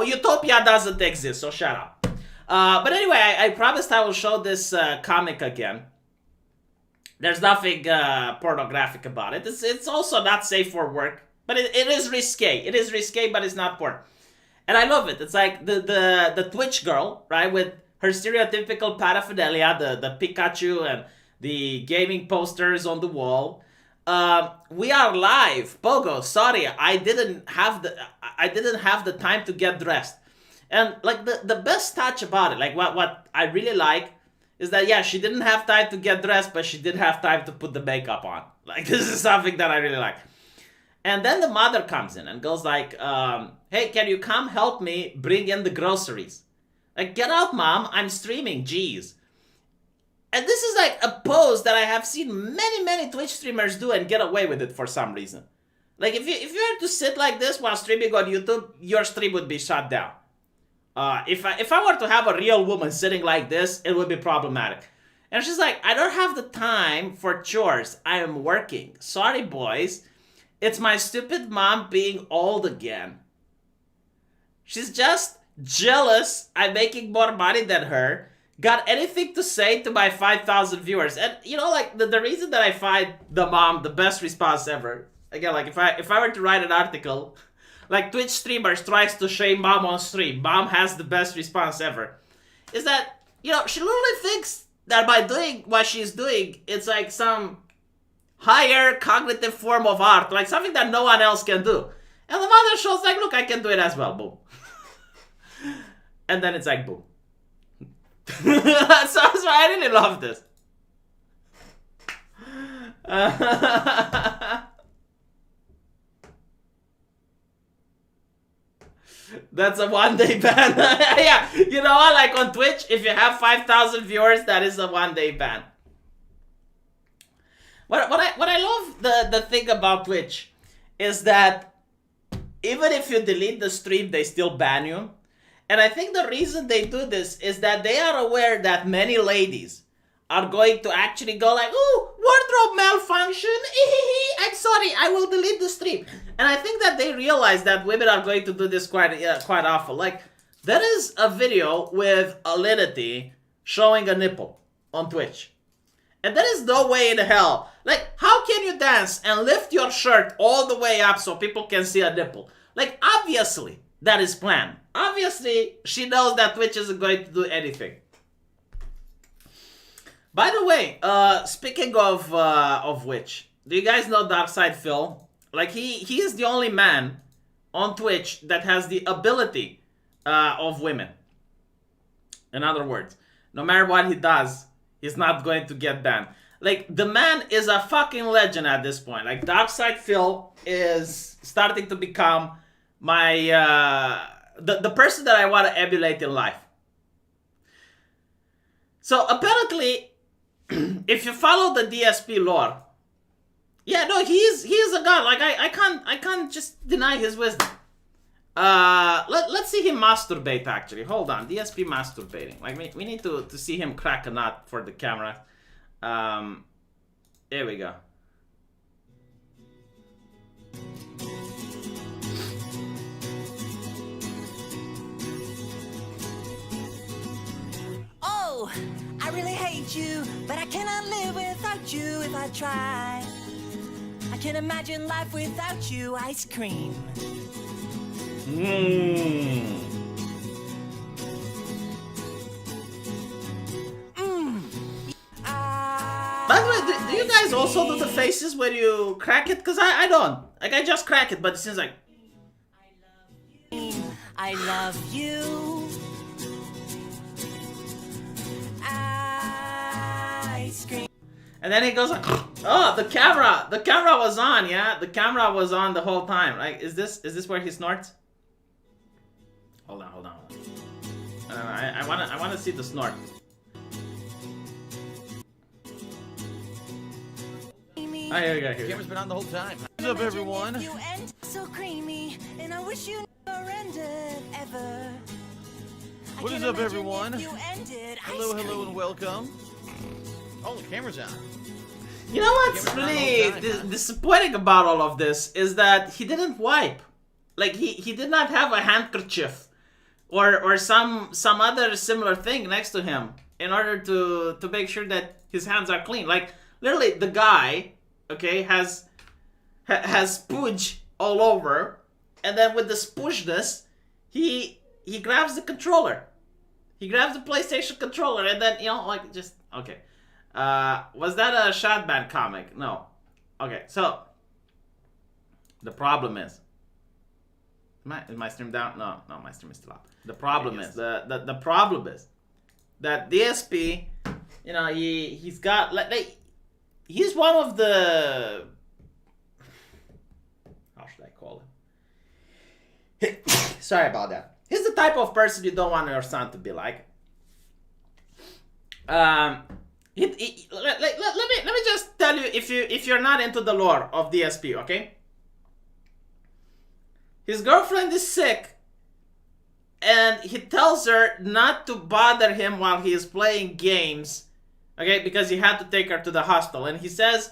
Utopia doesn't exist, so shut up. But anyway, I promised I will show this comic again. There's nothing pornographic about it. It's also not safe for work, but it is risque. It is risque, but it's not porn. And I love it. It's like the Twitch girl, right, with her stereotypical paraphernalia, the Pikachu and the gaming posters on the wall. We are live, Pogo. Sorry, I didn't have the time to get dressed. And like the best touch about it, like what I really like, is that, yeah, she didn't have time to get dressed, but she did have time to put the makeup on. Like, this is something that I really like. And then the mother comes in and goes like, hey, can you come help me bring in the groceries? Like, get out, mom, I'm streaming, jeez. And this is like a pose that I have seen many Twitch streamers do and get away with it for some reason. Like, if you were to sit like this while streaming on YouTube, your stream would be shut down. If I were to have a real woman sitting like this, it would be problematic. And she's like, I don't have the time for chores. I am working. Sorry, boys. It's my stupid mom being old again. She's just jealous I'm making more money than her. Got anything to say to my 5,000 viewers? And, like, the reason that I find the mom the best response ever, again, like, if I were to write an article, like, Twitch streamers tries to shame mom on stream, mom has the best response ever, is that, she literally thinks that by doing what she's doing, it's like some higher cognitive form of art, like something that no one else can do. And the mother shows like, look, I can do it as well, boom. And then it's like, boom. so I really love this. That's a one-day ban. Yeah, you know what? Like on Twitch, if you have 5,000 viewers, that is a one-day ban. What I love the thing about Twitch is that even if you delete the stream, they still ban you. And I think the reason they do this is that they are aware that many ladies are going to actually go like, oh, wardrobe malfunction, I'm sorry, I will delete the stream. And I think that they realize that women are going to do this quite often. Like, there is a video with Alinity showing a nipple on Twitch. And there is no way in hell. Like, how can you dance and lift your shirt all the way up so people can see a nipple? Like, obviously, that is planned. Obviously, she knows that Twitch isn't going to do anything. By the way, speaking of which, do you guys know Darkside Phil? Like, he is the only man on Twitch that has the ability of women. In other words, no matter what he does, he's not going to get banned. Like, the man is a fucking legend at this point. Like, Darkside Phil is starting to become my the person that I want to emulate in life. So apparently, if you follow the DSP lore, yeah, no, he's a god. Like, I can't just deny his wisdom. Let's see him masturbate. Actually, hold on, DSP masturbating. Like, we need to see him crack a nut for the camera. There we go. Oh, I really hate you, but I cannot live without you if I try. I can't imagine life without you, ice cream. By the way, do you guys also do the faces when you crack it? Because I don't. Like, I just crack it, but it seems like... I love you. Ice cream. And then he goes like, oh, the camera was on, yeah? The camera was on the whole time. Like, is this where he snorts? Hold on. I wanna see the snort. Oh, here we go. Camera's been on the whole time. What's up, everyone? You end so creamy, and I wish you never ended ever. What is up, everyone? Hello, Hello, and welcome. Oh, the camera's on. You know what's really disappointing about all of this is that he didn't wipe. Like, he did not have a handkerchief or some other similar thing next to him in order to make sure that his hands are clean. Like, literally, the guy, okay, has spooge all over, and then with the spooshness, he grabs the controller. He grabs the PlayStation controller, and then, you know, like, just, okay. Was that a Shadman comic? No. Okay, so the problem is my stream down? No, my stream is still up. The problem is the problem is that DSP, you know, he's got like he's one of the, how should I call him? Sorry about that. He's the type of person you don't want your son to be like. Let me just tell you, if you're not into the lore of DSP, okay? His girlfriend is sick, and he tells her not to bother him while he is playing games, okay? Because he had to take her to the hospital, and he says,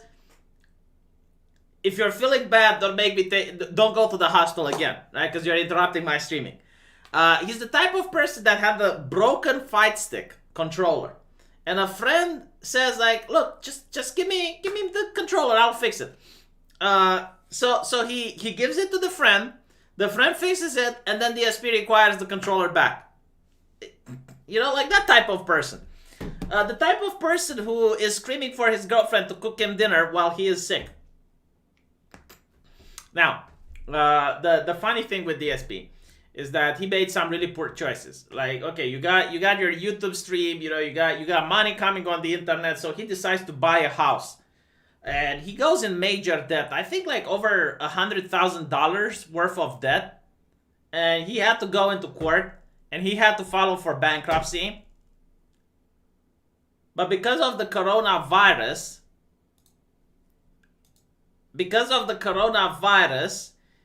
if you're feeling bad, don't go to the hospital again, right? Because you're interrupting my streaming. He's the type of person that had a broken fight stick controller. And a friend says, like, look, just give me the controller, I'll fix it. So he gives it to the friend fixes it, and then the SP requires the controller back. You know, like that type of person. The type of person who is screaming for his girlfriend to cook him dinner while he is sick. Now, the funny thing with DSP is that he made some really poor choices. Like, okay, you got your YouTube stream, you know, you got money coming on the internet, so he decides to buy a house. And he goes in major debt. I think like over $100,000 worth of debt. And he had to go into court, and he had to file for bankruptcy. But because of the coronavirus,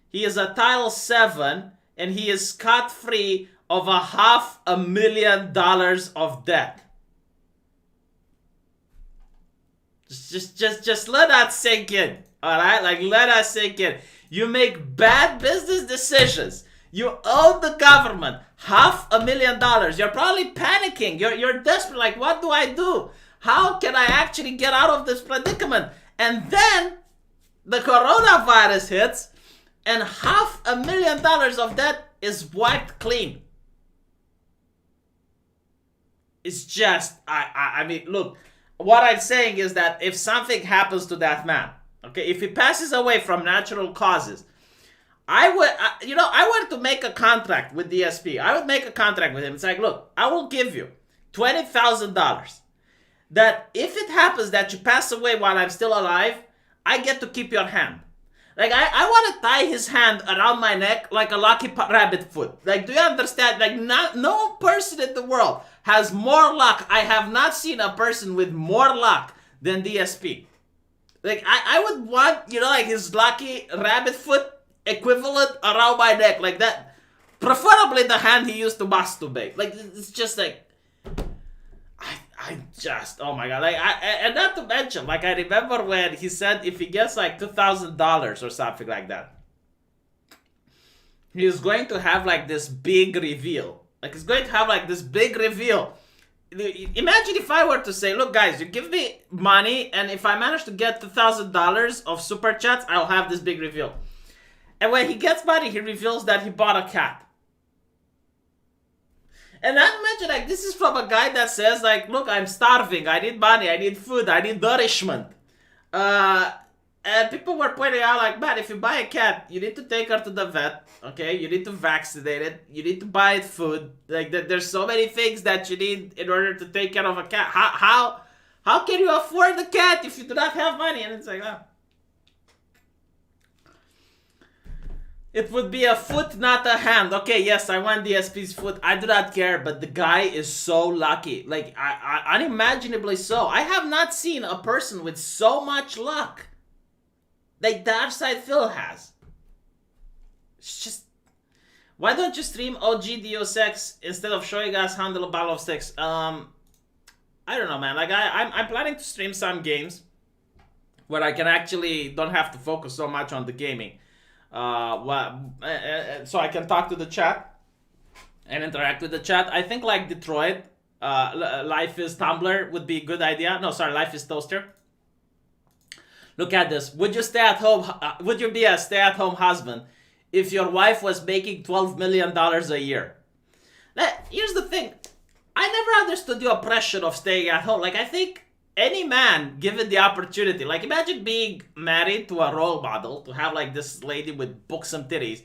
he is a Title 7, and he is scot-free of $500,000 of debt. Just let that sink in, all right? Like, let that sink in. You make bad business decisions. You owe the government $500,000. You're probably panicking. You're desperate. Like, what do I do? How can I actually get out of this predicament? And then the coronavirus hits, and $500,000 of debt is wiped clean. It's just, I mean, look, what I'm saying is that if something happens to that man, okay, if he passes away from natural causes, I were to make a contract with DSP. I would make a contract with him. It's like, look, I will give you $20,000. that if it happens that you pass away while I'm still alive, I get to keep your hand. Like, I want to tie his hand around my neck like a lucky rabbit foot. Like, do you understand? Like, no person in the world has more luck. I have not seen a person with more luck than DSP. Like, I would want, like his lucky rabbit foot equivalent around my neck. Like that. Preferably the hand he used to masturbate. Like, it's just like... I just, oh my god, like, and not to mention, like, I remember when he said if he gets like $2,000 or something like that, he was going to have like this big reveal. Like, he's going to have like this big reveal. Imagine if I were to say, look guys, you give me money, and if I manage to get $2,000 of super chats, I'll have this big reveal. And when he gets money, he reveals that he bought a cat. And I imagine, like, this is from a guy that says, like, look, I'm starving, I need money, I need food, I need nourishment. And people were pointing out, like, man, if you buy a cat, you need to take her to the vet, okay? You need to vaccinate it, you need to buy it food. Like, there's so many things that you need in order to take care of a cat. How can you afford the cat if you do not have money? And it's like, oh. It would be a foot, not a hand. Okay, yes, I want DSP's foot. I do not care, but the guy is so lucky. Like, unimaginably so. I have not seen a person with so much luck like Darkside Phil has. It's just... Why don't you stream OG Deus Ex instead of showing us handle a battle of sticks? I don't know, man. Like, I'm planning to stream some games where I can actually don't have to focus so much on the gaming. So I can talk to the chat and interact with the chat. I think like Detroit, Life is Tumblr would be a good idea. No, sorry, Life is Toaster. Look at this. Would you stay at home? Would you be a stay-at-home husband if your wife was making $12 million a year? Here's the thing. I never understood the oppression of staying at home. Like, I think any man given the opportunity, like, imagine being married to a role model, to have like this lady with buxom titties,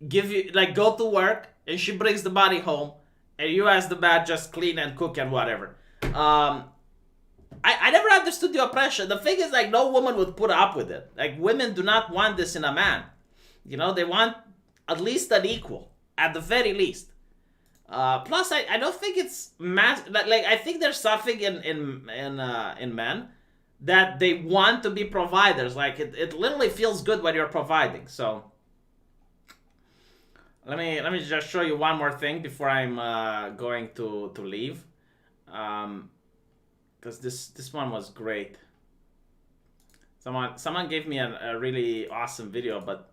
give you, like, go to work and she brings the body home and you as the man just clean and cook and whatever. I never understood the oppression. The thing is, like, no woman would put up with it. Like, women do not want this in a man. You know, they want at least an equal, at the very least. Plus, I don't think it's like I think there's something in men that they want to be providers. Like, it literally feels good when you're providing. So let me just show you one more thing before I'm going to leave, because this one was great. Someone gave me a really awesome video, but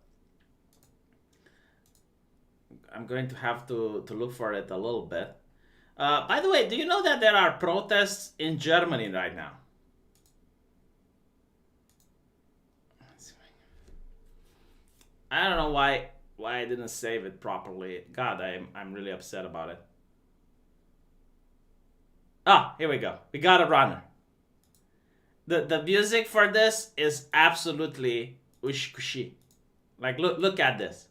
I'm going to have to look for it a little bit. By the way, do you know that there are protests in Germany right now? I don't know why I didn't save it properly. God, I'm really upset about it. Ah, here we go. We got a runner. The music for this is absolutely ushkushi. Like, look at this.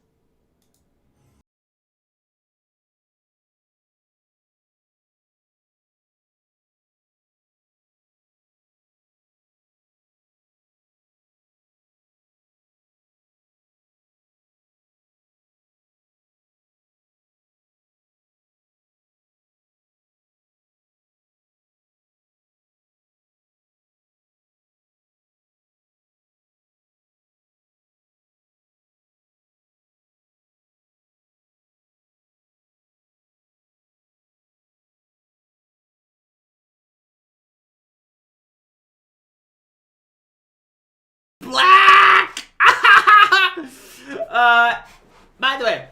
Black! By the way,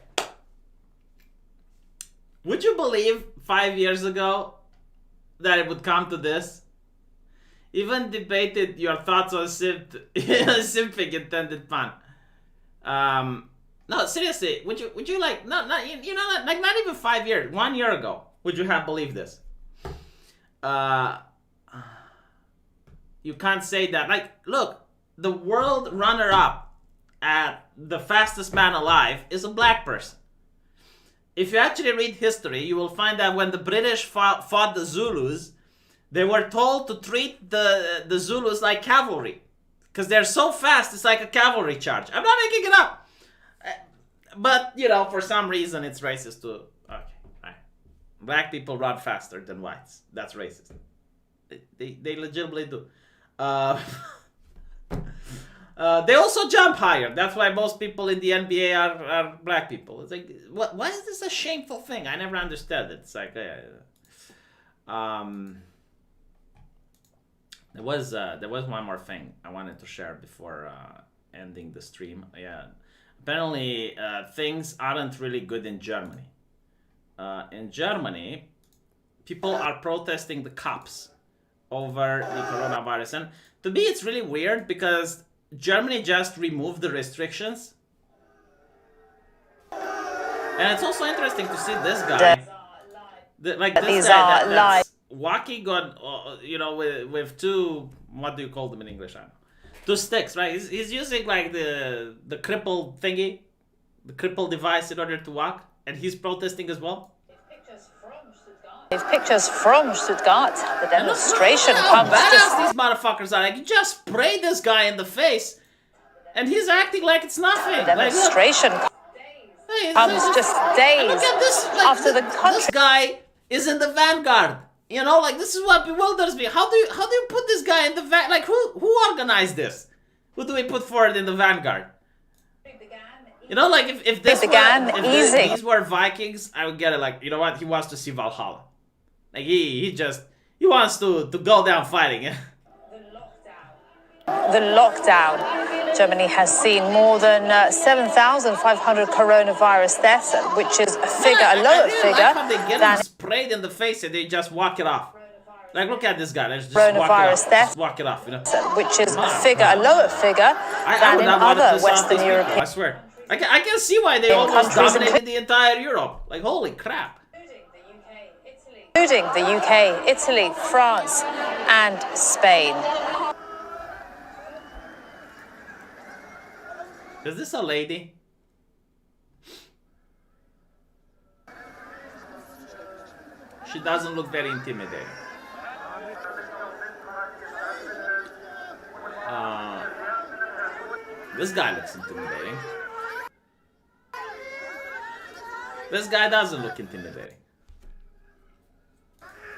would you believe 5 years ago that it would come to this? Even debated your thoughts on simping intended pun. No, seriously, would you like, no, not, you know, like, not even 5 years, 1 year ago, would you have believed this? You can't say that. Like, look, the world runner-up at the fastest man alive is a black person. If you actually read history, you will find that when the British fought the Zulus, They were told to treat the Zulus like cavalry. Because they're so fast, it's like a cavalry charge. I'm not making it up. But, you know, for some reason it's racist to... Okay, right. Black people run faster than whites. That's racist. They legitimately do. They also jump higher. That's why most people in the NBA are black people. It's like, why is this a shameful thing? I never understood it. It's like... There was one more thing I wanted to share before ending the stream. Yeah, apparently things aren't really good in Germany. In Germany, people are protesting the cops over the coronavirus, and to me it's really weird because Germany just removed the restrictions, and it's also interesting to see this guy, this guy that's walking on, you know, with two, what do you call them in English? I don't know. Two sticks, right? He's using like the crippled thingy, the crippled device in order to walk, and he's protesting as well. With pictures from Stuttgart, the demonstration how comes badass just... these motherfuckers are. Like, you just spray this guy in the face, and he's acting like it's nothing. The demonstration comes just days look at this, like, after the country... This guy is in the vanguard. You know, like, this is what bewilders me. How do you put this guy in the van? Like, who organized this? Who do we put forward in the vanguard? You know, like, if these were Vikings, I would get it. Like, you know what? He wants to see Valhalla. Like, he wants to go down fighting. The lockdown. Germany has seen more than 7,500 coronavirus deaths, which is a figure, a lower figure like how they get than him sprayed in the face and they just walk it off. Like, look at this guy. Let's just coronavirus deaths, walk it off. You know? Which is a figure, a lower figure than in other Western European. I swear. I can see why they almost dominated the entire Europe. Like, holy crap. Including the UK, Italy, France, and Spain. Is this a lady? She doesn't look very intimidating. This guy looks intimidating. This guy doesn't look intimidating.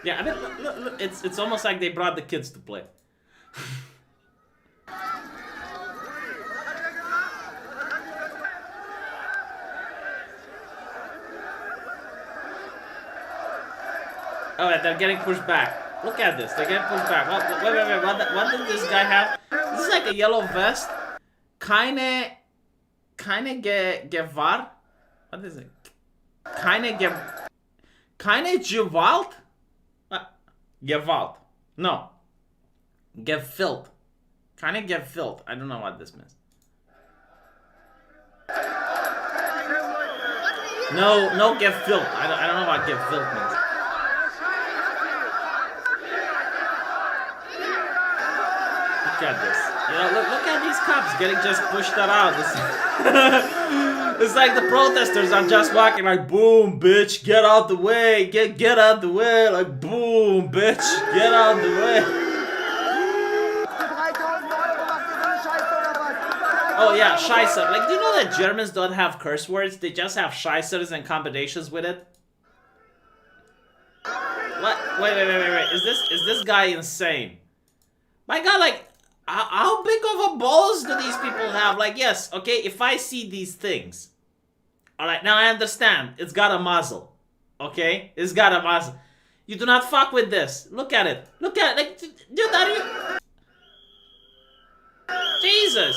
Yeah, I mean, look, it's almost like they brought the kids to play. Oh, and they're getting pushed back. Look at this. They're getting pushed back. Wait. What does this guy have? This is like a yellow vest. Keine Gewalt? What is it? Keine Gewalt? Gewalt. No. Gefilt. Keine Gefilt. I don't know what this means. No Gefilt. I don't know what Gefilt means. Look at this. You know, look at these cops getting just pushed around. It's like the protesters are just walking like, boom, bitch, get out the way, get out the way, like, boom, bitch, get out the way. Oh yeah, Scheiße. Like, do you know that Germans don't have curse words? They just have Scheißers and combinations with it. What? Wait. Is this guy insane? My God, like, how big of a balls do these people have? Like, yes, okay, if I see these things, alright, now I understand. It's got a muzzle. Okay? It's got a muzzle. You do not fuck with this. Look at it. Look at it. Like, dude, are you... Jesus.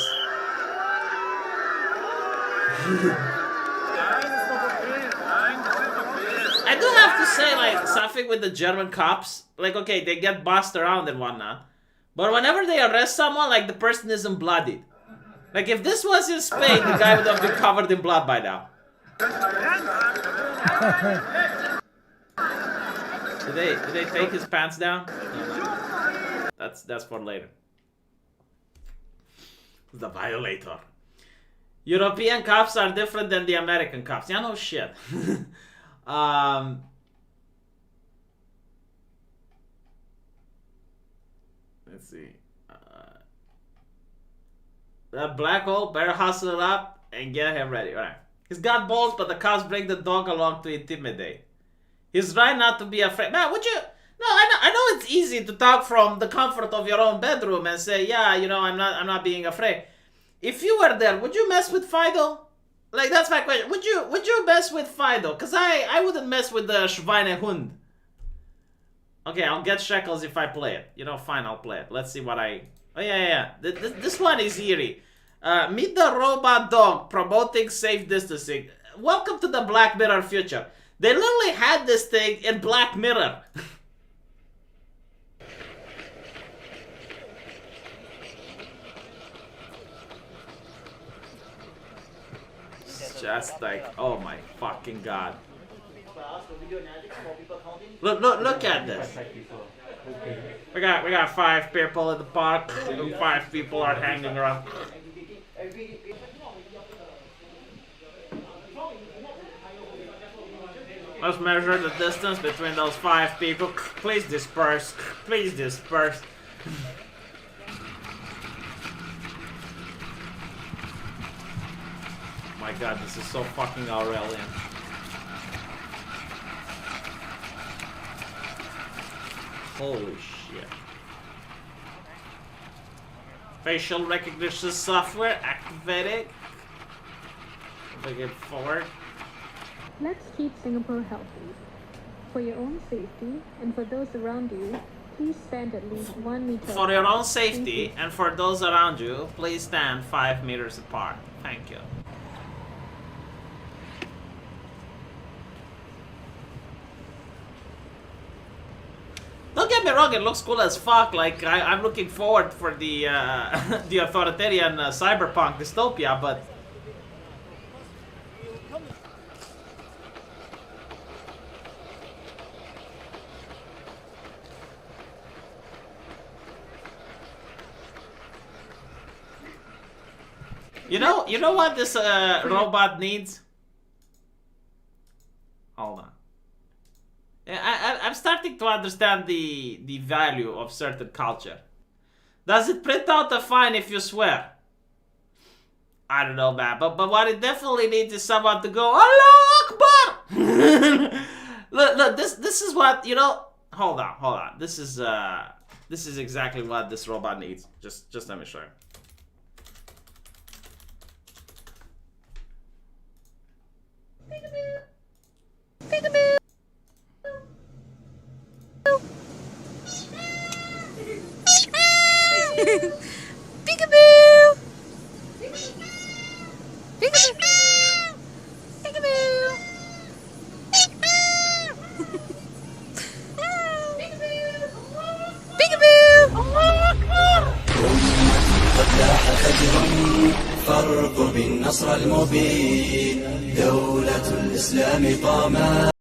I do have to say, like, something with the German cops. Like, okay, they get bossed around and whatnot. But whenever they arrest someone, like, the person isn't bloodied. Like, if this was in Spain, the guy would have been covered in blood by now. Did they take his pants down? No. That's for later. The violator. European cops are different than the American cops. Yeah, no shit. Let's see. That black hole, better hustle it up and get him ready. Alright. He's got balls, but the cops bring the dog along to intimidate. He's right not to be afraid. Man, would you... No, I know it's easy to talk from the comfort of your own bedroom and say, yeah, you know, I'm not being afraid. If you were there, would you mess with Fido? Like, that's my question. Would you mess with Fido? Because I wouldn't mess with the Schweinehund. Okay, I'll get shekels if I play it. You know, fine, I'll play it. Let's see what I... Oh, yeah. This one is eerie. Meet the robot dog promoting safe distancing. Welcome to the Black Mirror future. They literally had this thing in Black Mirror. It's just like, oh my fucking god. Look at this. We got 5 people in the park. 5 people are hanging around. Let's measure the distance between those 5 people. Please disperse. Please disperse. My god, this is so fucking Aurelian. Holy shit. Facial recognition software activated. Bring it forward. Let's keep Singapore healthy. For your own safety and for those around you, please stand at least 1 meter. For your own safety and for those around you, please stand 5 meters apart. Thank you. Don't get me wrong, it looks cool as fuck. Like, I'm looking forward for the the authoritarian cyberpunk dystopia, but... You know what this robot needs? Hold on. I'm starting to understand the value of certain culture. Does it print out a fine if you swear? I don't know, man. But what it definitely needs is someone to go, Allah Akbar! look, this is what, you know. Hold on. This is exactly what this robot needs. Just let me show you. Peekaboo! Peekaboo! Peekaboo! Peekaboo! Peekaboo! قد لاح فجر فارقب النصر المبين دولة الإسلام قامت